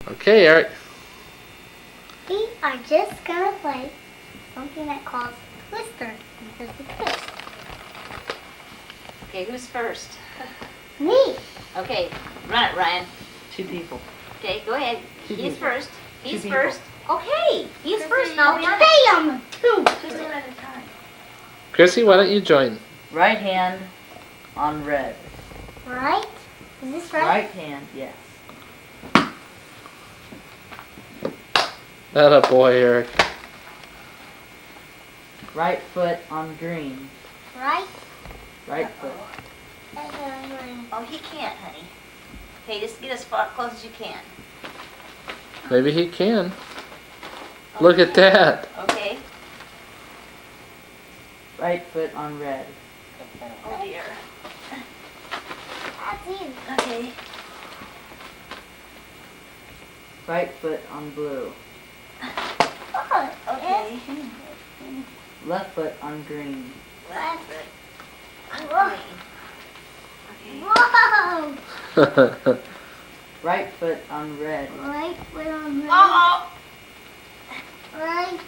Okay, Eric. We are just gonna play something that calls Twister because the twist. Okay, who's first? Me. Okay, run it, Ryan. 2 people. Okay, go ahead. Two He's people. first. He's 2 people. first. Okay, he's Kristen, first. Now okay, run it. I'm two. Just one at a time. Chrissy, why don't you join? Right hand on red. Right? Is this right? Right hand, yes. That a boy, Eric. Right foot on green. Right? Right foot. Oh, he can't, honey. Okay, just get as far close as you can. Maybe he can. Look at that. Okay. Right foot on red. Oh dear. That's easy. Okay. Right foot on blue. Oh, Okay. Left foot on green. Left foot. Whoa. Okay. Whoa! Right foot on red. Right foot on red. Oh. Right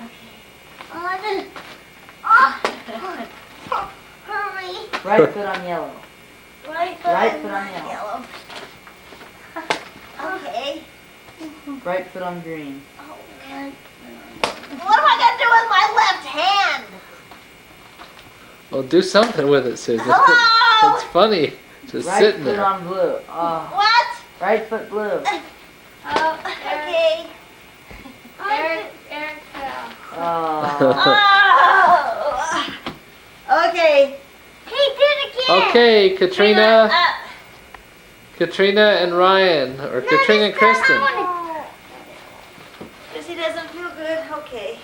Okay. on. Oh! Hurry! Right foot on yellow. Right Right foot on yellow. Okay. Right foot on green. What am I gonna do with my left hand? Well, do something with it, Susan. Hello? It's funny. Just Right sitting foot there. on blue. Oh. What? Right foot blue. Okay. Eric fell. Oh. Oh. Okay. He did it again! Okay, Katrina. Uh, Katrina and Ryan. Or No, Katrina and this time I Kristen. wanna- Because he doesn't feel good. Okay.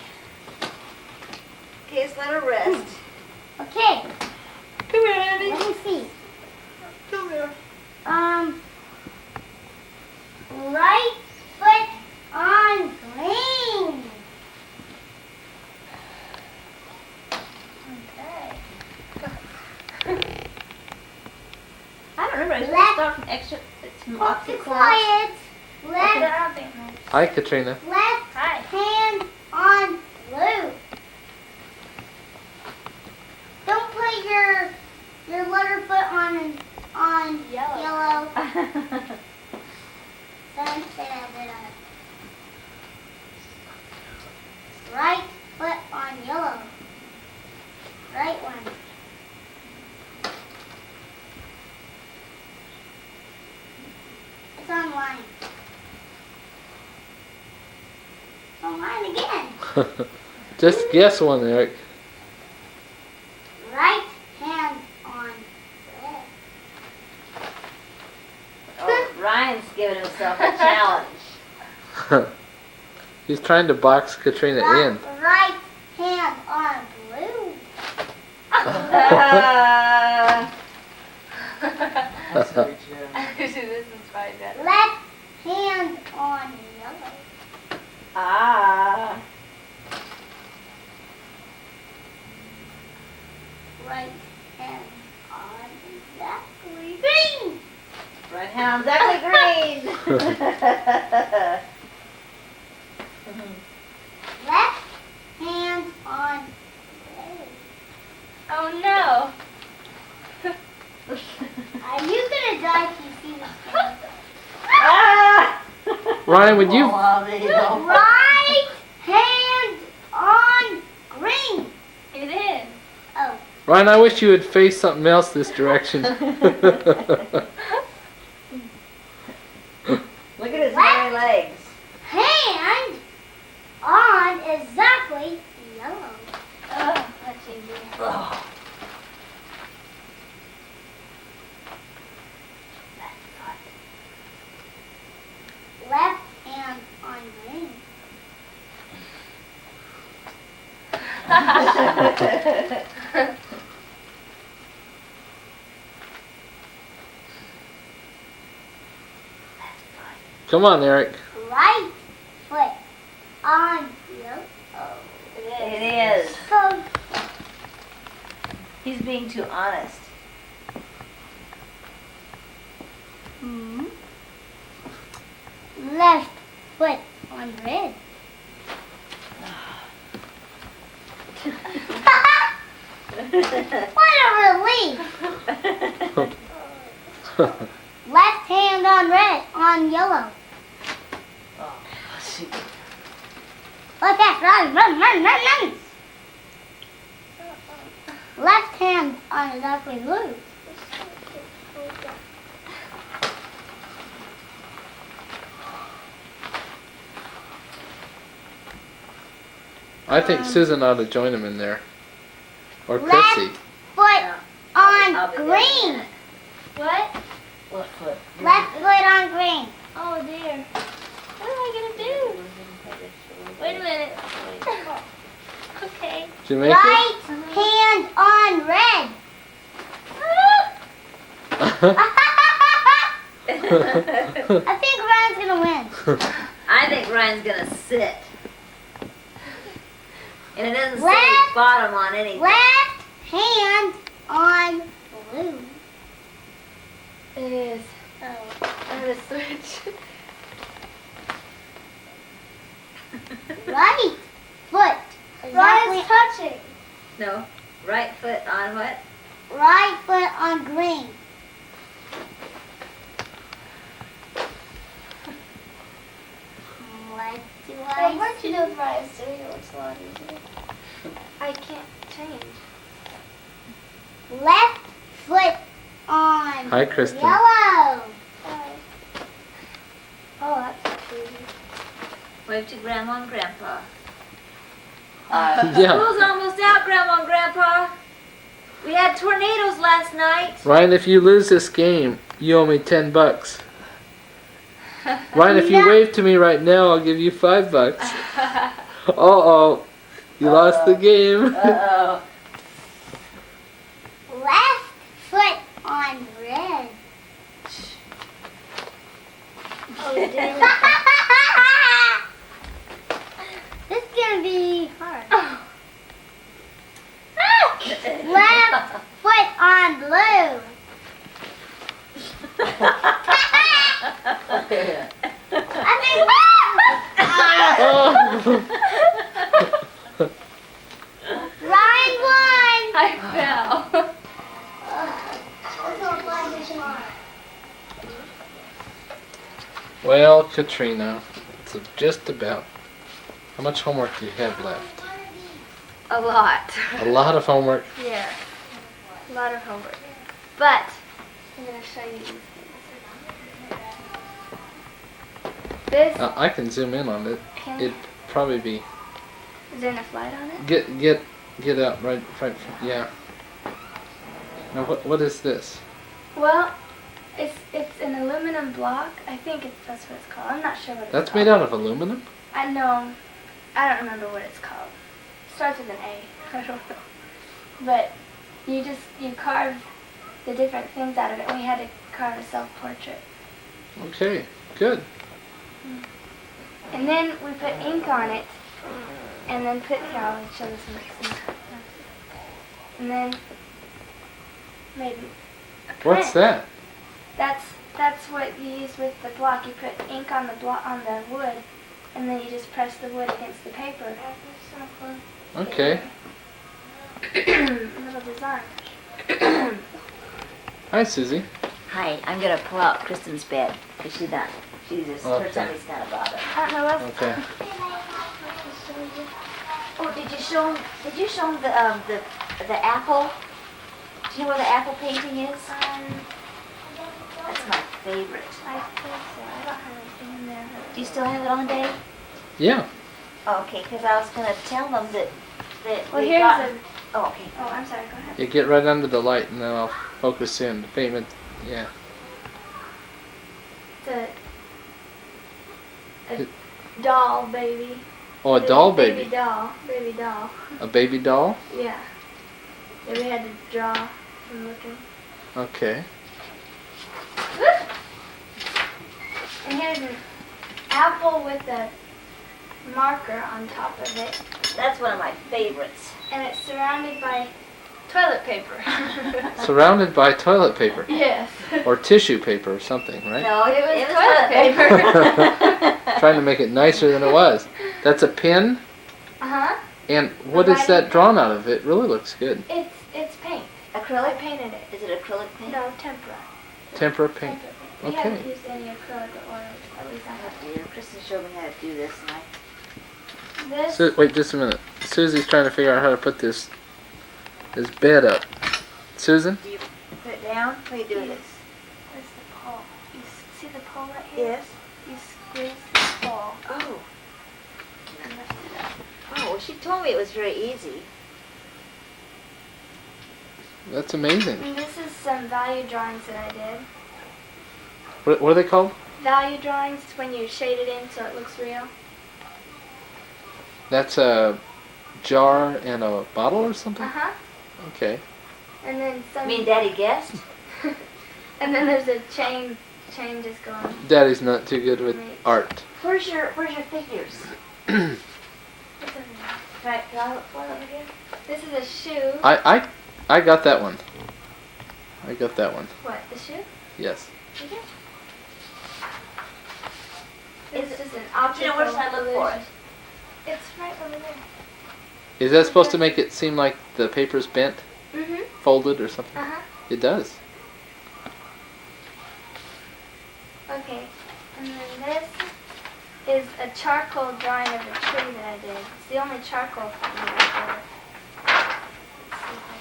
Okay, let's let her rest. Okay, Come here, Andy. let me see. Come here. Right foot on green. Okay. I don't remember. I was Left. start from extra. It's Be off the class. quiet. Left Hi, Katrina. hand on blue. Don't put your letter foot on yellow. Then say that. Right foot on yellow. Right one. It's on line. It's on line again. Just guess one, Eric. Right hand on red. Oh, Ryan's giving himself a challenge. He's trying to box Katrina in. Right hand on blue. That's so true. This is probably better. Left hand on yellow. Ah. Right hand on exactly green. Right hand exactly green. Left hand on red. Oh no. Are you gonna die if you see this game? Ah. Ryan, would you? Right hand on green. It is. Oh, Ryan, I wish you would face something else this direction. Look at his hairy legs. hand on exactly yellow. Oh, that's easy. Oh. Left hand on green. Come on, Eric. Right foot on yellow. It is. So He's being too honest. left foot on red. What a relief! Left hand on red, on yellow. Oh, shoot. Look at run. Left hand on darkly blue. I think Susan ought to join him in there. Or Left Chrissy. foot I'll on be doing green. that. What? Left foot. Left foot on green. Oh dear. What am I gonna do? Wait a minute. Okay. Did you make it? Right hand on red. I think Ryan's gonna win. I think Ryan's gonna sit. And it doesn't say Left. bottom on anything. Left hand on blue. It is. Oh, I had a switch. Right foot. Ryan's touching. No. Right foot on what? Right foot on green. What do Well, I once you see? do with Ryan's doing it looks a lot easier. I can't change. Left foot on Hi, Kristen. yellow. Oh, that's easy. Wave to Grandma and Grandpa. Yeah. School's almost out, Grandma and Grandpa. We had tornadoes last night. Ryan, if you lose this game, you owe me $10. Ryan, if you No. wave to me right now, I'll give you $5. Uh-oh. You lost the game. Uh-oh. Left foot on red. Oh dear. This is gonna be hard. Oh. Left foot on blue. I think Ryan won. I fell. Well, Katrina, it's just about. How much homework do you have left? A lot. A lot of homework. Yeah. A lot of homework. But I'm gonna show you these things. This I can zoom in on it. can, It'd probably be. is there enough light on it? Get out right. Yeah. Now what is this? Well, it's an aluminum block. I think that's what it's called. I'm not sure what it's That's called. made out of aluminum? I know. I don't remember what it's called. It starts with an A. I don't know. But you carve the different things out of it. We had to carve a self-portrait. Okay, good. And then we put ink on it. And then here, I'll show this one. And then maybe a print. What's that? That's what you use with the block. You put ink on the wood, and then you just press the wood against the paper. Okay. Little design. Hi, Susie. Hi, I'm gonna pull out Kristen's bed because her Okay. tummy's kind of bothering. I don't know what. Okay. Oh, did you show him the apple? Do you know where the apple painting is? That's my favorite. I think so. I don't have anything in there. Do you still have it on, Dave? Yeah. Oh, okay, because I was gonna tell them that Well, we here's got. a. Oh, okay. Oh, I'm sorry. Go ahead. You get right under the light and then I'll focus in. The payment. Yeah. It's a doll baby. Oh, a doll Baby baby. doll. Baby doll. A baby doll? Yeah. That we had to draw from looking. Okay. And here's an apple with a marker on top of it. That's one of my favorites. And it's surrounded by toilet paper. Surrounded by toilet paper. Yes. Or tissue paper or something, right? No, It was toilet paper. trying to make it nicer than it was. That's a pin? Uh-huh. And what is that drawn out of? It really looks good. It's paint. I Acrylic? painted it. Is it acrylic paint? No, tempera. Tempera paint. Tempera paint. We Okay. haven't used any acrylic or oils. At least I Oh haven't. dear, Kristen showed me how to do this, and This Wait just a minute. Susie's trying to figure out how to put this bed up. Susan? do you put it down? How do you do is this? where's the pole? You see the pole right here? Yes. You squeeze the pole Oh. and lift it up. Oh, well, she told me it was very easy. That's amazing. And this is some value drawings that I did. What are they called? Value drawings is when you shade it in so it looks real. That's a jar and a bottle or something? Uh-huh. Okay. And then some. Me and Daddy guessed. And then there's a chain just going. Daddy's not too good with art. Where's your figures? What's in there? Can I look for them again? This is a shoe. I got that one. I got that one. What, the shoe? Yes. Okay. Is This it- is an optical You know, where should I look for it? illusion. It's right over there. Is that supposed to make it seem like the paper's bent, Mm-hmm. folded or something? Uh-huh. It does. Okay. And then this is a charcoal drawing of a tree that I did. It's the only charcoal thing that I did. Let's see if I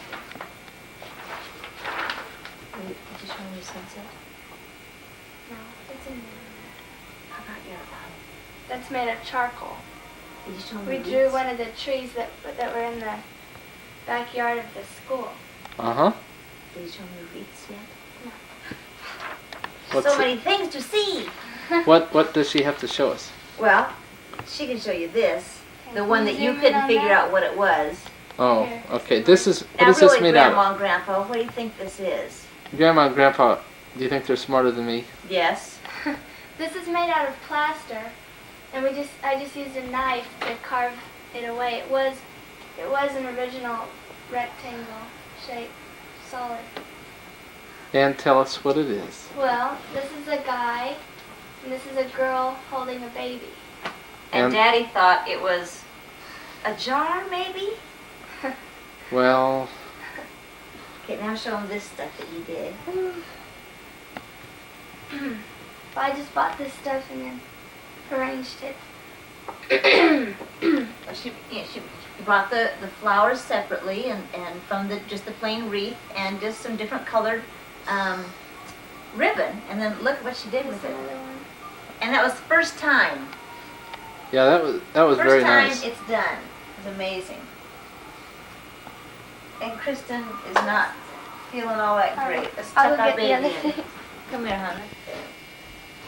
can. Wait, did you show me your sunset? No, it's in there. How about your, That's made of charcoal. did you show me We your drew wreaths? one of the trees that were in the backyard of the school. Uh-huh. Did you show me your wreaths yet? What's So it- many things to see. What does she have to show us? Well, she can show you this. Okay, The can one you that you zoom in couldn't on figure that? out what it was. Oh, Here. okay. This is Now, what is really, this made out Grandma and Grandpa, what do you think this is? of? Grandma and Grandpa, do you think they're smarter than me? Yes. This is made out of plaster, and I just used a knife to carve it away. It was an original rectangle shape, solid. And tell us what it is. Well, this is a guy, and this is a girl holding a baby. And And- Daddy thought it was a jar, maybe? Well, Okay, now show them this stuff that you did. I just bought this stuff and then arranged it. She bought the flowers separately and from just the plain wreath and just some different colored ribbon. And then look what she did Here's with it. another one. And that was the first time. yeah, that was First very time nice. it's done. It's amazing. And Kristen is not feeling all that great. Let's I'll tuck go our get the other baby in. thing. Come here, honey.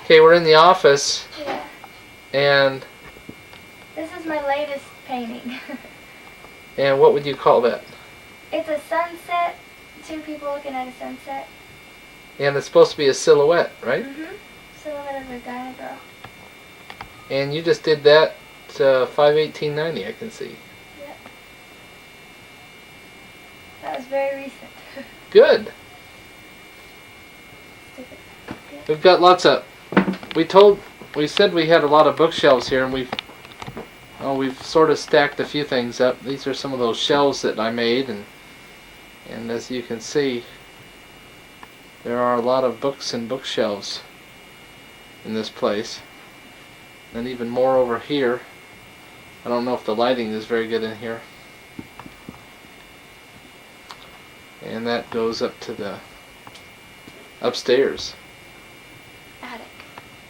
Okay, we're in the office, Yeah. and This is my latest painting. what would you call that? It's a sunset, two people looking at a sunset. And it's supposed to be a silhouette, right? Mm-hmm. Silhouette of a guy and a girl. And you just did that 5/18/90, I can see. Yep. That was very recent. Good. Stick it. Good. We've got lots of. We said we had a lot of bookshelves here, and we've sort of stacked a few things up. These are some of those shelves that I made, and as you can see, there are a lot of books and bookshelves in this place, and even more over here. I don't know if the lighting is very good in here. And that goes up to the upstairs. Attic.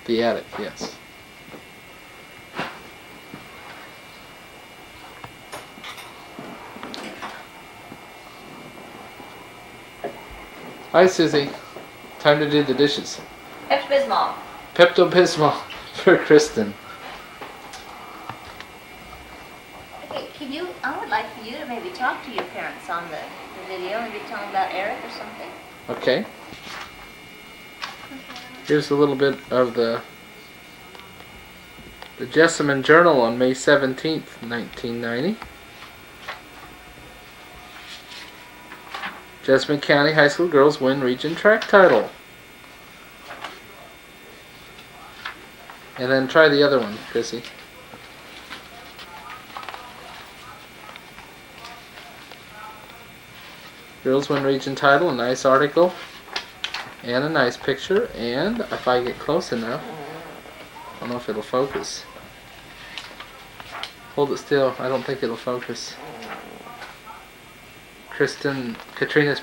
The attic, yes. Hi, Susie. Time to do the dishes. Pepto-Bismol. Pepto-Bismol for Kristen. Okay, I would like for you to maybe talk to your parents on the video, maybe tell them about Eric or something. Okay. Here's a little bit of the Jessamine Journal on May 17th, 1990. Jessamine County High School girls win region track title. And And then try the other one, Chrissy. Girls Win Region title, a nice article, and a nice picture. And if I get close enough, I don't know if it'll focus. Hold it still. I don't think it'll focus. Katrina's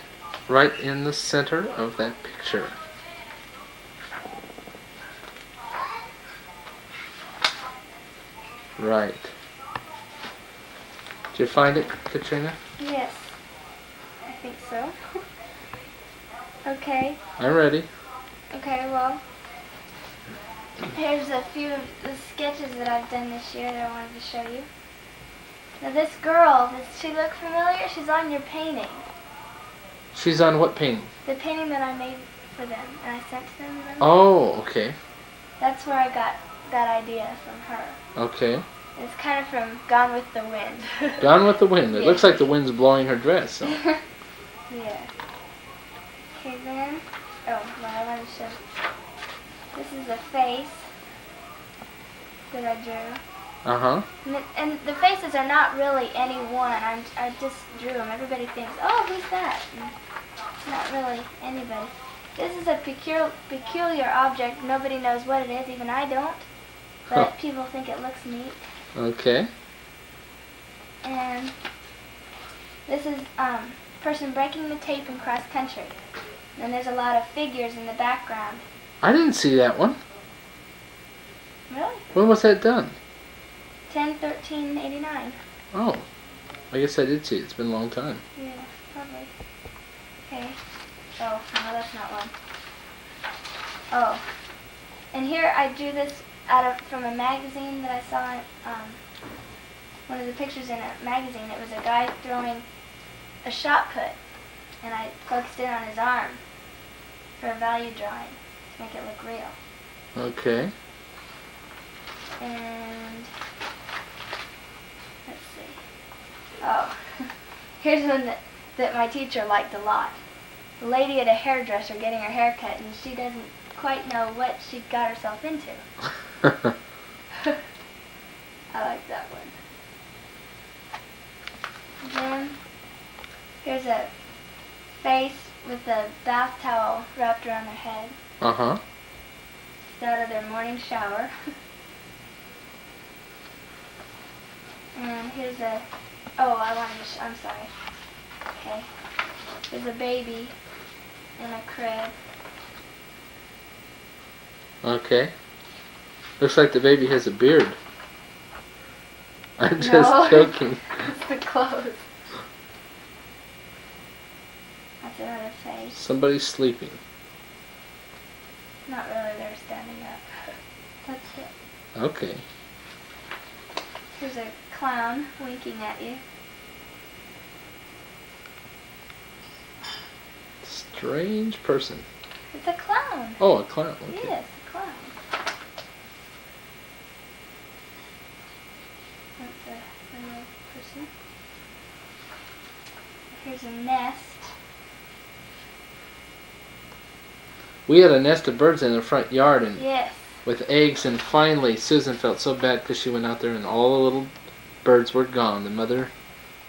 right in the center of that picture. Right. Did you find it, Katrina? Yes. I think so. Okay. I'm ready. Okay, well, here's a few of the sketches that I've done this year that I wanted to show you. Now this girl, does she look familiar? She's on your painting. She's on what painting? The painting that I made for them and I sent to them, remember? Oh, okay. That's where I got that idea from her. Okay. It's kind of from Gone with the Wind. Gone with the Wind. It Yeah. looks like the wind's blowing her dress. So. Yeah. Okay then. Oh, well, I want to show. This is a face that I drew. Uh-huh. And the faces are not really any one. I just drew them. Everybody thinks, oh, who's that? And it's not really anybody. This is a peculiar object. Nobody knows what it is. Even I don't. But people think it looks neat. Okay. And this is person breaking the tape in cross country. And there's a lot of figures in the background. I didn't see that one. Really? When was that done? 10/13/89. Oh. I guess I did see it. It's been a long time. Yeah, probably. Okay. Oh, no, that's not one. Oh. And here I drew this from a magazine that I saw, one of the pictures in a magazine. It was a guy throwing a shot put, and I focused in on his arm for a value drawing to make it look real. Okay. And let's see. Oh, here's one that my teacher liked a lot. The lady at a hairdresser getting her hair cut, and she doesn't quite know what she got herself into. I like that one. Then here's a face with a bath towel wrapped around their head. Uh-huh. It's out of their morning shower. And here's a, oh, I wanted to, I'm sorry. Okay. There's a baby in a crib. Okay. Looks like the baby has a beard. I'm just No. joking. It's the clothes. That's another face. Somebody's sleeping. Not really, they're standing up. That's it. Okay. Here's a clown winking at you. Strange person. It's a clown. Oh, a clown. Okay. Yes, a clown. That's a real person. Here's a nest. We had a nest of birds in the front yard and Yes. with eggs, and finally Susan felt so bad because she went out there and all the little birds were gone. The mother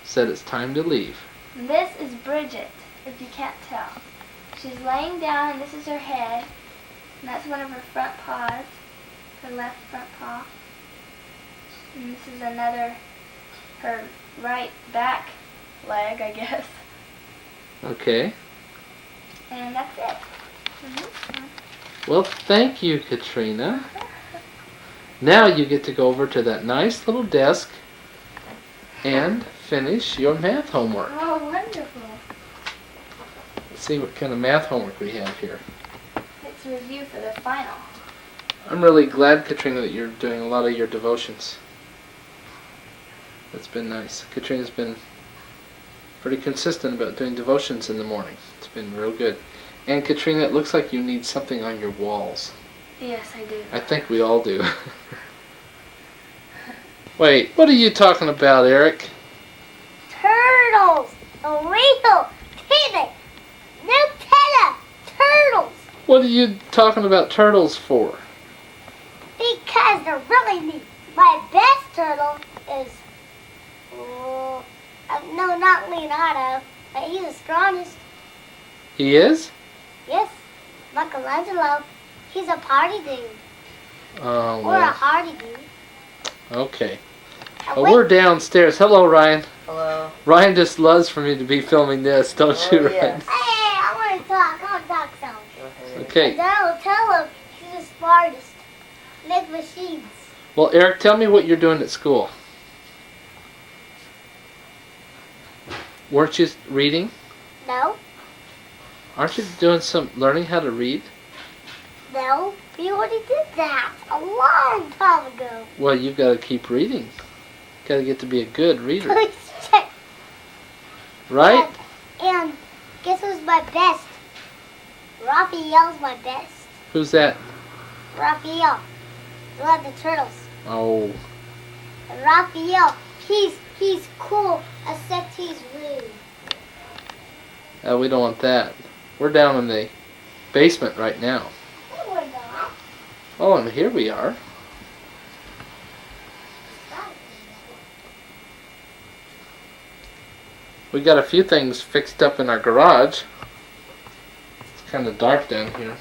said it's time to leave. This is Bridget, if you can't tell. She's laying down, and this is her head. And that's one of her front paws, her left front paw. And this is another, her right back leg, I guess. Okay. And that's it. Well, thank you, Katrina. Now you get to go over to that nice little desk and finish your math homework. Oh, wonderful. Let's see what kind of math homework we have here. It's a review for the final. I'm really glad, Katrina, that you're doing a lot of your devotions. That's been nice. Katrina's been pretty consistent about doing devotions in the morning. It's been real good. And Katrina, it looks like you need something on your walls. Yes, I do. I think we all do. Wait, what are you talking about, Eric? Turtles! A real picnic! Nutella! Turtles! What are you talking about turtles for? Because because they're really neat. My best turtle is, no, not Leonardo, but he's the strongest. He is? Yes, Michelangelo. He's a party dude. Oh, Or a well, hardy dude. okay. And Well, wait, we're downstairs. Hello, Ryan. Hello. Ryan just loves for me to be filming this, don't Oh, you, Ryan? yes. hey, I want to talk. I want to talk some. Go ahead. And Okay. then I will tell him he's the smartest. Make machines. Well, Eric, tell me what you're doing at school. Weren't you reading? No, Aren't you doing some learning how to read? no, we already did that a long time ago. Well, you've got to keep reading. Got to get to be a good reader, Please check. right? And guess who's my best? Raphael's my best. Who's that? Raphael. I love the turtles. Oh, And Raphael, he's cool, except he's rude. we don't want that. We're down in the basement right now. Oh my God. Oh, and here we are. We got a few things fixed up in our garage. It's kind of dark down here.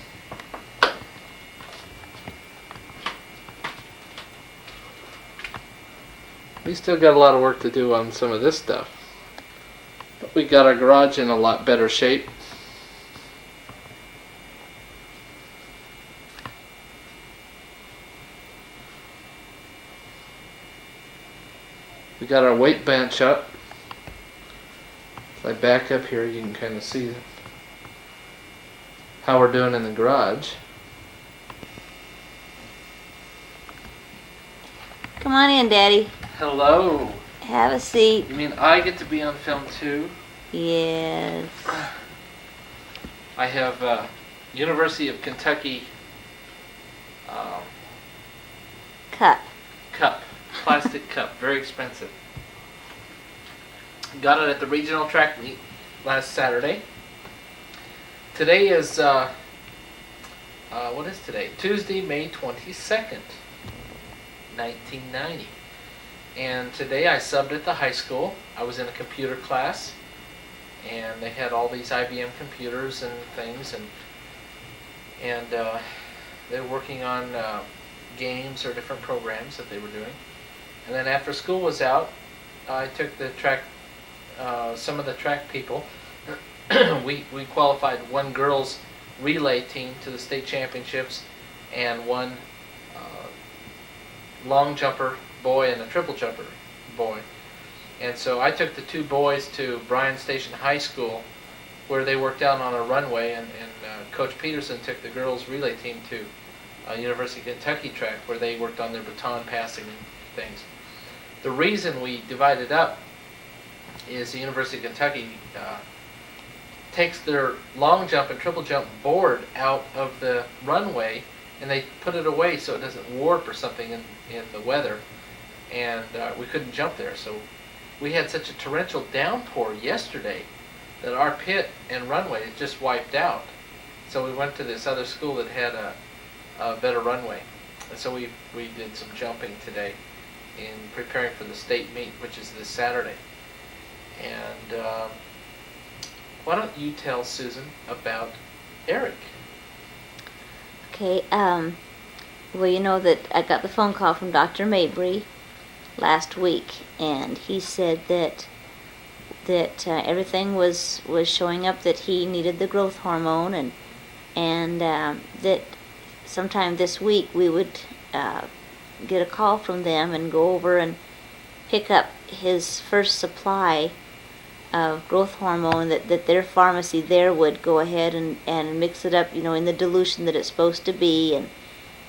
We still got a lot of work to do on some of this stuff. But we got our garage in a lot better shape. We got our weight bench up. If I back up here, you can kind of see how we're doing in the garage. Come on in, Daddy. Hello. Have a seat. You mean I get to be on film too? Yes. I have University of Kentucky Cup. cup, plastic cup, very expensive. Got it at the regional track meet last Saturday. Today is what is today? Tuesday, May 22nd, 1990. And today I subbed at the high school. I was in a computer class, and they had all these IBM computers and things, and they were working on games or different programs that they were doing. And then after school was out, I took the track, some of the track people. we qualified one girls relay team to the state championships, and one long jumper boy and a triple jumper boy. And so I took the two boys to Bryan Station High School, where they worked out on a runway, and Coach Peterson took the girls relay team to University of Kentucky track, where they worked on their baton passing and things. The reason we divided up is the University of Kentucky takes their long jump and triple jump board out of the runway, and they put it away so it doesn't warp or something in the weather. And we couldn't jump there, so we had such a torrential downpour yesterday that our pit and runway just wiped out. So we went to this other school that had a better runway, and so we did some jumping today in preparing for the state meet, which is this Saturday. And why don't you tell Susan about Eric? Okay, well, you know that I got the phone call from Dr. Mabry last week, and he said that everything was showing up, that he needed the growth hormone, and that sometime this week we would get a call from them and go over and pick up his first supply of growth hormone, that their pharmacy there would go ahead and mix it up, you know, in the dilution that it's supposed to be,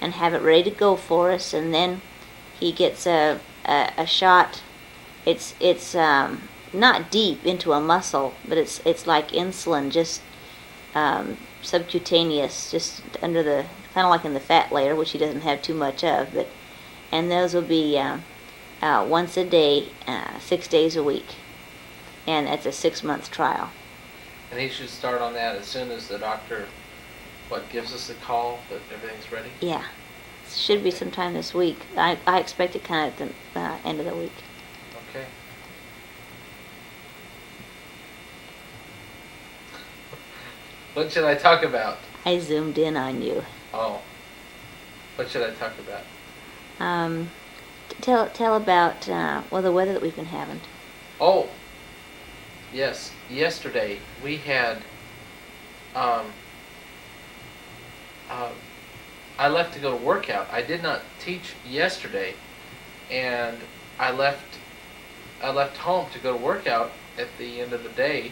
and have it ready to go for us. And then he gets a shot. It's not deep into a muscle, but it's like insulin, just subcutaneous, just under the, kind of like in the fat layer, which he doesn't have too much of. And those will be once a day, 6 days a week. And it's a 6-month trial. And he should start on that as soon as the doctor, gives us a call that everything's ready? Yeah. should be sometime this week. I expect it kind of at the end of the week. Okay. What should I talk about? I zoomed in on you. Oh. What should I talk about? Tell about the weather that we've been having. Oh. Yes. Yesterday we had I left to go to workout. I did not teach yesterday, and I left home to go to workout at the end of the day,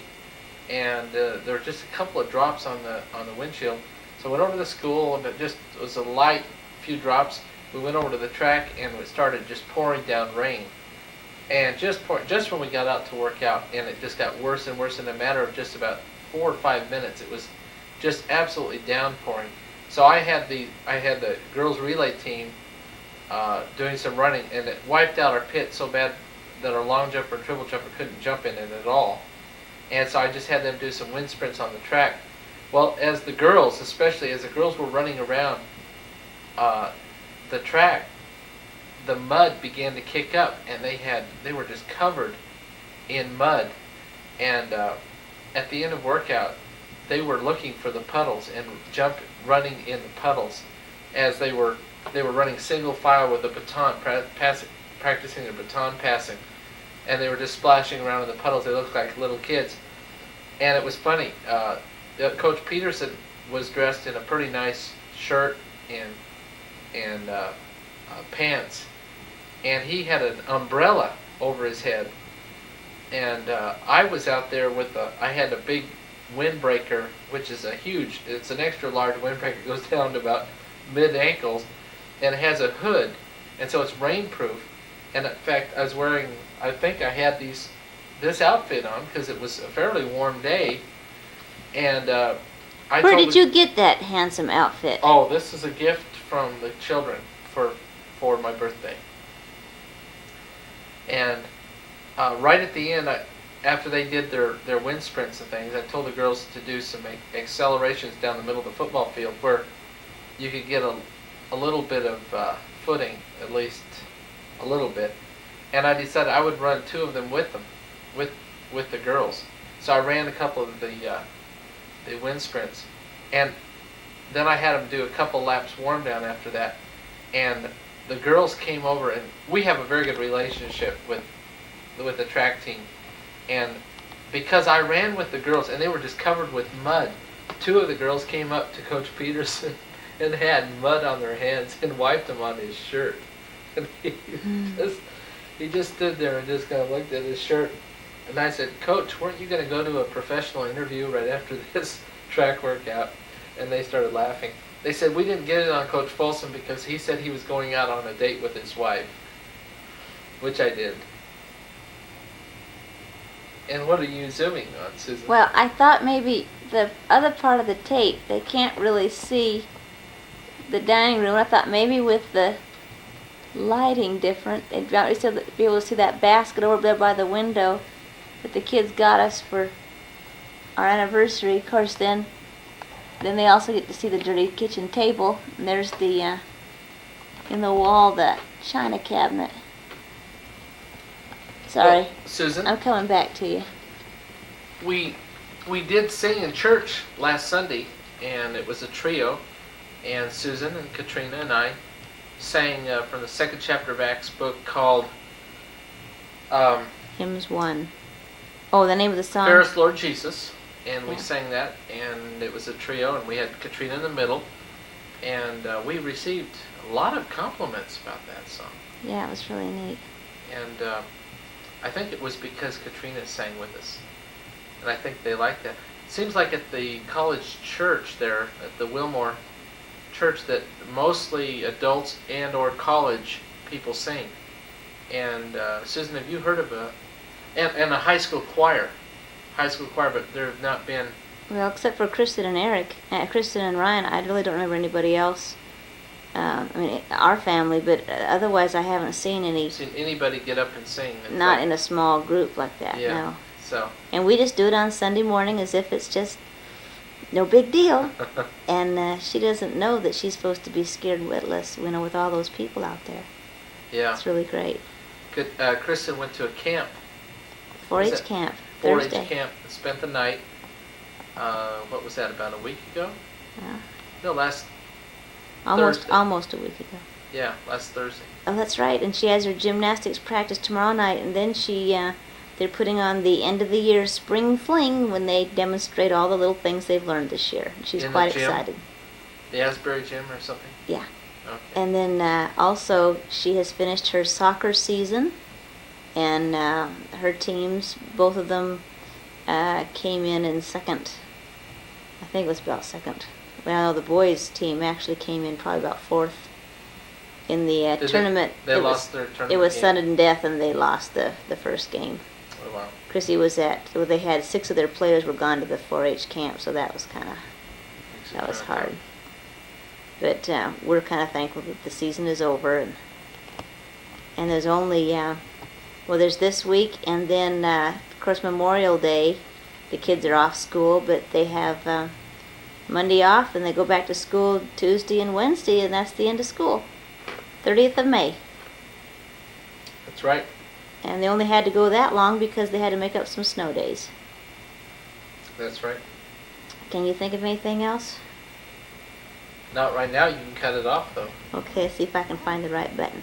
and there were just a couple of drops on the windshield. So I went over to the school, and it just was a light few drops. We went over to the track, and it started just pouring down rain. And just when we got out to work out, and it just got worse and worse in a matter of just about 4 or 5 minutes. It was just absolutely downpouring. So I had the girls relay team doing some running, and it wiped out our pit so bad that our long jumper and triple jumper couldn't jump in it at all. And so I just had them do some wind sprints on the track. Well, especially as the girls were running around the track, the mud began to kick up, and they were just covered in mud. And at the end of workout, they were looking for the puddles and running in the puddles as they were running single file with the baton, practicing their baton passing, and they were just splashing around in the puddles. They looked like little kids, and it was funny. Coach Peterson was dressed in a pretty nice shirt and pants, and he had an umbrella over his head, and I was out there I had a big windbreaker, which is it's an extra large windbreaker. It goes down to about mid ankles, and it has a hood, and so it's rainproof. And in fact, I think I had this outfit on because it was a fairly warm day, and Where did you get that handsome outfit? Oh, this is a gift from the children for my birthday. And right at the end, after they did their wind sprints and things, I told the girls to do some accelerations down the middle of the football field where you could get a little bit of footing, at least a little bit. And I decided I would run 2 of them with the girls. So I ran a couple of the wind sprints, and then I had them do a couple laps warm down after that. And the girls came over, and we have a very good relationship with the track team. And because I ran with the girls, and they were just covered with mud, 2 of the girls came up to Coach Peterson and had mud on their hands and wiped them on his shirt. And he just stood there and just kind of looked at his shirt. And I said, "Coach, weren't you going to go to a professional interview right after this track workout?" And they started laughing. They said, "We didn't get it on Coach Folsom because he said he was going out on a date with his wife," which I did. And what are you zooming on, Susan? Well, I thought maybe the other part of the tape, they can't really see the dining room. I thought maybe with the lighting different, they'd be able to see that basket over there by the window that the kids got us for our anniversary. Of course, then they also get to see the dirty kitchen table. And there's the in the wall, the china cabinet. Sorry, Well, Susan, I'm coming back to you. we did sing in church last Sunday, and it was a trio, and Susan and Katrina and I sang from the 2nd chapter of Acts book called Hymns 1. Oh, the name of the song? Fairest Lord Jesus, and we Yeah. sang that, and it was a trio, and we had Katrina in the middle, and we received a lot of compliments about that song. Yeah, it was really neat. And I think it was because Katrina sang with us, and I think they liked that. It seems like at the college church there, at the Wilmore church, that mostly adults and or college people sing. And Susan, have you heard of and a high school choir, but there have not been. Well, except for Kristen and Eric, Kristen and Ryan, I really don't remember anybody else. I mean, our family, but otherwise I haven't seen Anybody get up and sing. Not in a small group like that, Yeah. no. So. And we just do it on Sunday morning as if it's just no big deal. And she doesn't know that she's supposed to be scared witless, with all those people out there. Yeah. It's really great. Good. Kristen went to a camp. 4-H Was it camp, 4-H Thursday. camp. Spent the night. What was that? About a week ago? Yeah. No, last. Almost Thursday. a week ago. Yeah, last Thursday. Oh, that's right. And she has her gymnastics practice tomorrow night, and then they're putting on the end of the year spring fling when they demonstrate all the little things they've learned this year. And she's In the quite gym? excited. The Asbury Gym or something. Yeah. Okay. And then also she has finished her soccer season, and her teams, both of them, came in second. I think it was about second. Well, the boys' team actually came in probably about fourth in the tournament. They lost their tournament It was game. sudden death, and they lost the first game. Oh, wow. Chrissy was they had 6 of their players were gone to the 4-H camp, so that was that was hard. But we're kind of thankful that the season is over, and there's only there's this week, and then of course Memorial Day, the kids are off school, but they have Monday off, and they go back to school Tuesday and Wednesday, and that's the end of school, 30th of May. That's right. And they only had to go that long because they had to make up some snow days. That's right. Can you think of anything else? Not right now. You can cut it off though. Okay, see if I can find the right button.